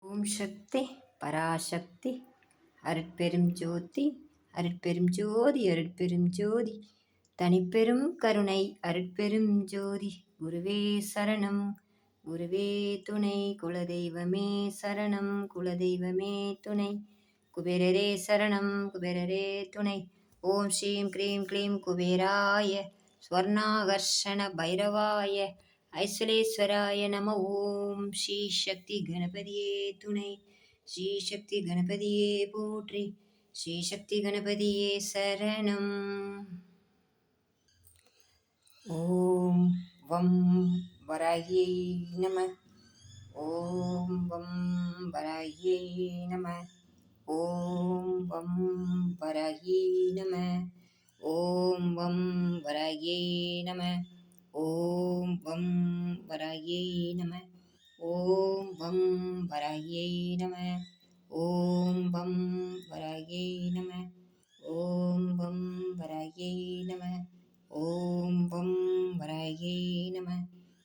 ஓம் சக்தி பராசக்தி அருட்பெரும் ஜோதி அருட்பெரும் ஜோதி அருட்பெரும் ஜோதி தனிப்பெரும் கருணை அருட்பெரும் ஜோதி குருவே சரணம் குருவே துணை குலதெய்வமே சரணம் குலதெய்வமே துணை குபேரரே சரணம் குபேரரே துணை ஓம் ஸ்ரீம் க்ரீம் க்ளீம் குபேராய ஸ்வர்ணாகர்ஷண பைரவாய ஐஸ்வலேஸ்வராய நம. ஓம் ஸ்ரீ சக்தி கணபதியே துணை ஸ்ரீ சக்தி கணபதியே போற்றி ஸ்ரீ சக்தி கணபதியே சரணம். ஓம் வம் வராகியை நம. ஓம் வம் வராகியை நம. ஓம் வம் வராகியை நம. ஓம் வம் வராகியை நம. ஓம் வம் வராகியை நம. ஓம் வம் வராகியை நம. ஓம் வம் வராகியை நம. ஓம் வம் வராகியை நம. ஓம் வம் வராகியை நம.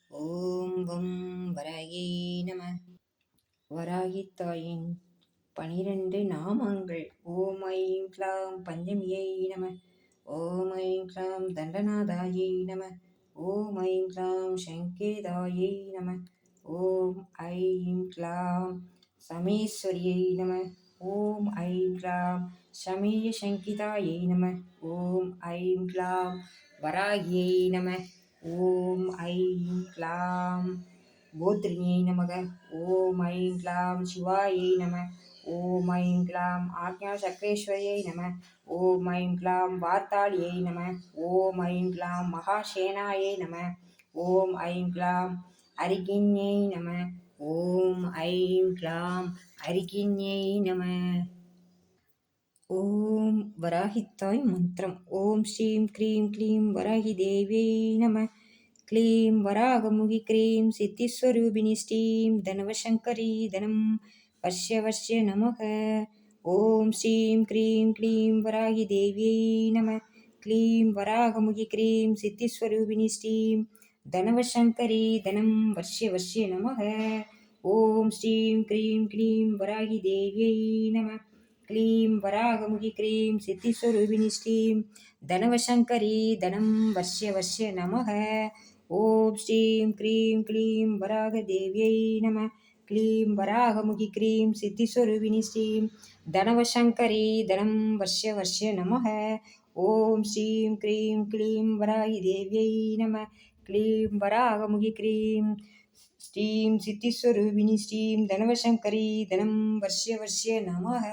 ஓம் வம் வராகியை நம. வராகித்தாயின் 12 நாமங்கள். ஓம் ஐம் க்ளாம் பஞ்சமியை நம. ஓம் ஐம் க்ளாம் தண்டநாதாயை நம. ஓம் ஐம் க்ளாம் சங்கேதாயை நம. ஓம் ஐம் க்ளாம் சமேஸ்வரியை நம. ஓம் ஐம் க்ளாம் சமேய சங்கிதாயை நம. ஓம் ஐம் க்ளாம் வராகியை நம. ஓம் ஐம் க்ளாம் கோத்ரிணியை நமக. ஓம் ஐம் க்ளாம் சிவாயை நம. ஓம் ஐம் க்ளாம் ஆக்ஞா சக்ரேஸ்வரியை நம. ஓம் ஐம் க்ளாம் வார்த்தாளியை நம. ஓம் ஐம் க்ளாம் மகாசேனாயை நம. ஓம் ஐம் க்ளாம் அரிகிண்யை நம. ஓம் ஐம் க்ளாம் அரிகிண்யை நம. ஓம் வராகித்தாய் மந்திரம். ஓம் ஸ்ரீம் க்ரீம் க்ளீம் வராகி தேவியை நம. க்ளீம் வராகமுகி க்ரீம் சித்திஸ்வரூபிணி ஸ்ரீம் தனவசங்கரி தனம் வர்ஷ்ய வர்ஷ்ய நமக. ஓம் ஸ்ரீம் க்ரீம் க்ளீம் வராகி தேவியை நம. க்ளீம் வராகமுகி க்ரீம் சித்திஸ்வரூபிணி ஸ்ரீம் தனவசங்கரி தனம் வர்ஷ்ய வர்ஷ்ய நமக. ஓம் ஸ்ரீம் க்ரீம் க்ளீம் வராகி தேவியை நம. க்ளீம் வராகமுகி க்ரீம் சித்திஸ்வரூபிணி ஸ்ரீம் தனவசங்கரி தனம் வர்ஷ்ய வர்ஷ்ய நமக. ஓம் ஸ்ரீம் க்ரீம் க்ளீம் வராக தேவியை நம. க்ளீம் வராகமுகி க்ரீம் சித்திஸ்வரூபிணி ஸ்ரீம் தனவசங்கரி தனம் வர்ஷ்ய வர்ஷ்ய நமக. ஓம் ஸ்ரீம் க்ரீம் க்ளீம் வராகி தேவியை நம. க்ளீம் வராகமுகி க்ரீம் ஸ்ரீம் சித்திஸ்வரூபிணி ஸ்ரீம் தனவசங்கரி தனம் வர்ஷ்ய வர்ஷ்ய நமக.